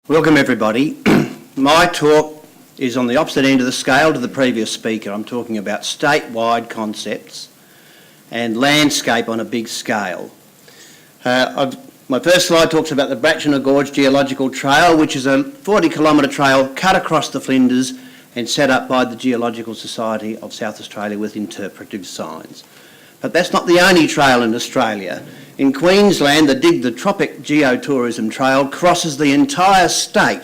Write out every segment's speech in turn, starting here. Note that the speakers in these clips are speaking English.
Welcome everybody. My talk is on the opposite end of the scale to the previous speaker. I'm talking about statewide concepts and landscape on a big scale. My first slide talks about the Bachelor Gorge Geological Trail, which is a 40-kilometre trail cut across the Flinders and set up by the Geological Society of South Australia with interpretive signs. But that's not the only trail in Australia. In Queensland, the Tropic Geotourism Trail crosses the entire state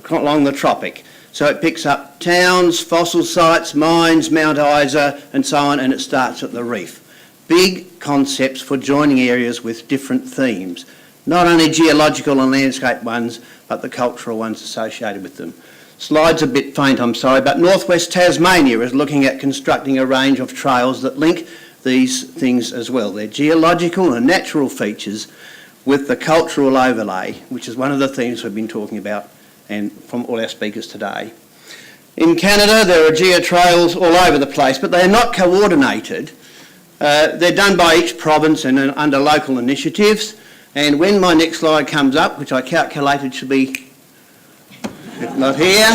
along the tropic. So it picks up towns, fossil sites, mines, Mount Isa and so on, and it starts at the reef. Big concepts for joining areas with different themes. Not only geological and landscape ones, but the cultural ones associated with them. Slide's a bit faint, I'm sorry, but northwest Tasmania is looking at constructing a range of trails that link these things as well. They're geological and natural features with the cultural overlay, which is one of the themes we've been talking about and from all our speakers today. In Canada, there are geotrails all over the place, but they're not coordinated. They're done by each province and under local initiatives. And when my next slide comes up, which I calculated should be, if not here,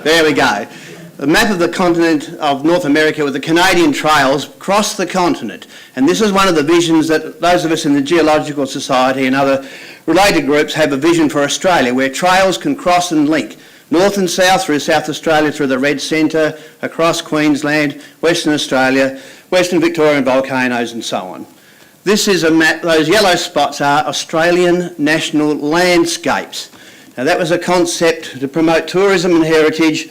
there we go. The map of the continent of North America with the Canadian trails cross the continent. And this is one of the visions that those of us in the Geological Society and other related groups have a vision for Australia, where trails can cross and link north and south through South Australia, through the Red Centre, across Queensland, Western Australia, Western Victorian volcanoes and so on. This is a map. Those yellow spots are Australian national landscapes. Now that was a concept to promote tourism and heritage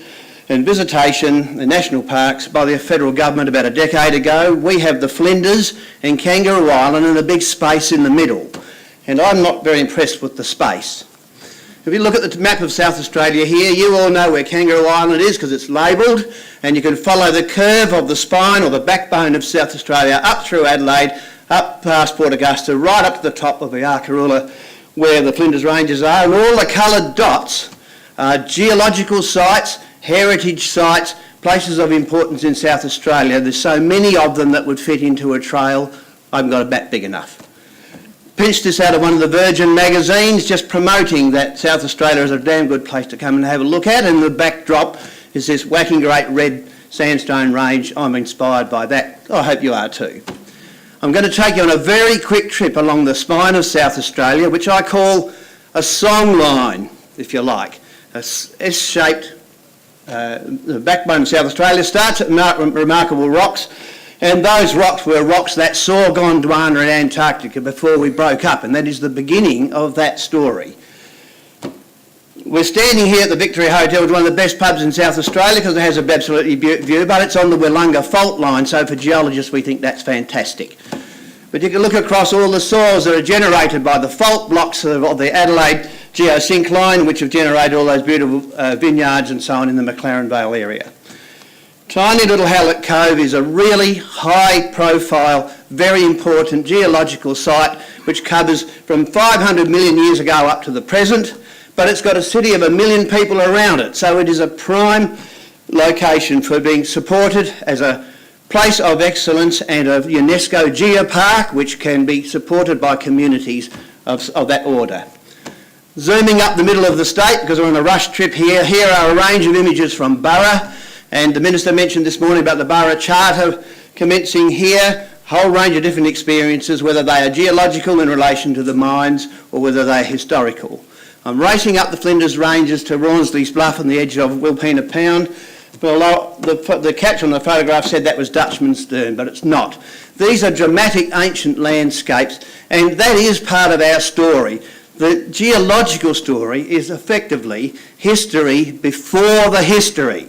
and visitation in national parks by the federal government about a decade ago. We have the Flinders and Kangaroo Island and a big space in the middle. And I'm not very impressed with the space. If you look at the map of South Australia here, you all know where Kangaroo Island is because it's labelled, and you can follow the curve of the spine or the backbone of South Australia up through Adelaide, up past Port Augusta, right up to the top of the Arkaroola where the Flinders Ranges are, and all the coloured dots are geological sites, heritage sites, places of importance in South Australia. There's so many of them that would fit into a trail, I haven't got a map big enough. Pinched this out of one of the Virgin magazines, just promoting that South Australia is a damn good place to come and have a look at, and the backdrop is this whacking great red sandstone range. I'm inspired by that. I hope you are too. I'm going to take you on a very quick trip along the spine of South Australia, which I call a songline, if you like. A S-shaped the backbone of South Australia starts at remarkable rocks, and those rocks were rocks that saw Gondwana and Antarctica before we broke up, and that is the beginning of that story. We're standing here at the Victoria Hotel, one of the best pubs in South Australia because it has a absolutely view, but it's on the Willunga fault line, so for geologists we think that's fantastic. But you can look across all the soils that are generated by the fault blocks of the Adelaide geosyncline, which have generated all those beautiful vineyards and so on in the McLaren Vale area. Tiny little Hallett Cove is a really high profile, very important geological site which covers from 500 million years ago up to the present, but it's got a city of 1 million people around it, so it is a prime location for being supported as a place of excellence and a UNESCO geopark which can be supported by communities of that order. Zooming up the middle of the state, because we're on a rush trip here, here are a range of images from Burra, and the Minister mentioned this morning about the Burra Charter commencing here, a whole range of different experiences, whether they are geological in relation to the mines or whether they are historical. I'm racing up the Flinders Ranges to Rawnsley's Bluff on the edge of Wilpena Pound. Well, the caption on the photograph said that was Dutchman's Stern, but it's not. These are dramatic ancient landscapes, and that is part of our story. The geological story is effectively history before the history.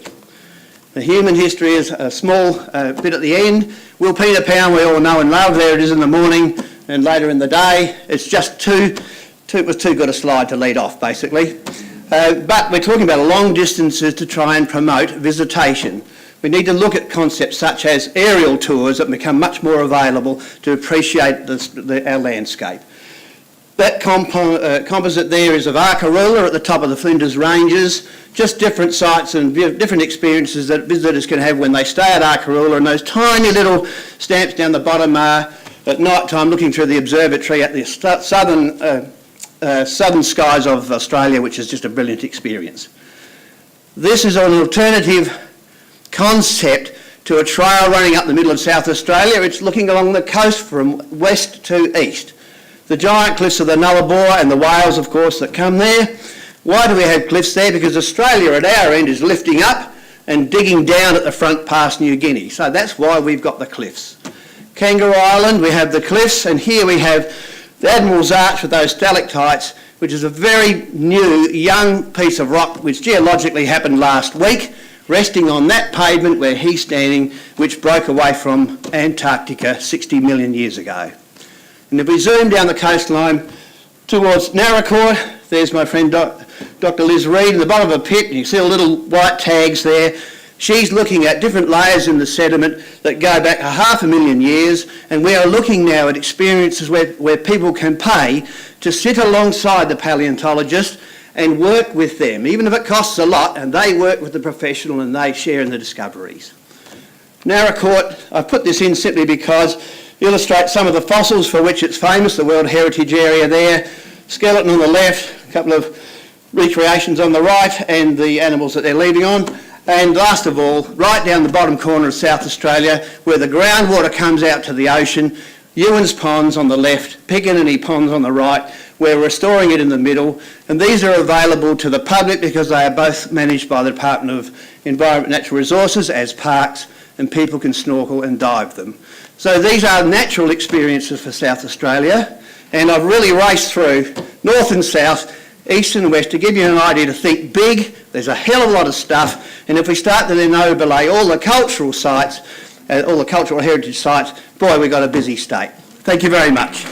The human history is a small bit at the end. Wilpena Pound we all know and love. There it is in the morning and later in the day. It's just it was too good a slide to lead off, basically. But we're talking about long distances to try and promote visitation. We need to look at concepts such as aerial tours that become much more available to appreciate our landscape. That composite there is of Arkaroola at the top of the Flinders Ranges, just different sites and different experiences that visitors can have when they stay at Arkaroola, and those tiny little stamps down the bottom are at night time looking through the observatory at the southern southern skies of Australia, which is just a brilliant experience. This is an alternative concept to a trail running up the middle of South Australia. It's looking along the coast from west to east. The giant cliffs of the Nullarbor and the whales, of course, that come there. Why do we have cliffs there? Because Australia at our end is lifting up and digging down at the front past New Guinea. So that's why we've got the cliffs. Kangaroo Island, we have the cliffs, and here we have the Admirals Arch with those stalactites, which is a very new, young piece of rock which geologically happened last week, resting on that pavement where he's standing, which broke away from Antarctica 60 million years ago. And if we zoom down the coastline towards Narracourt, there's my friend Dr. Liz Reid in the bottom of a pit, and you see the little white tags there. She's looking at different layers in the sediment that go back 500,000 years, and we are looking now at experiences where people can pay to sit alongside the paleontologist and work with them, even if it costs a lot, and they work with the professional and they share in the discoveries. Narracourt, I've put this in simply because it illustrates some of the fossils for which it's famous, the World Heritage Area there, skeleton on the left, a couple of recreations on the right, and the animals that they're leaving on. And last of all, right down the bottom corner of South Australia, where the groundwater comes out to the ocean, Ewan's Ponds on the left, Piccaninny Ponds on the right, we're restoring it in the middle, and these are available to the public because they are both managed by the Department of Environment and Natural Resources as parks, and people can snorkel and dive them. So these are natural experiences for South Australia, and I've really raced through north and south, east and west to give you an idea to think big. There's a hell of a lot of stuff, and if we start to then overlay all the cultural sites, all the cultural heritage sites, boy, we've got a busy state. Thank you very much.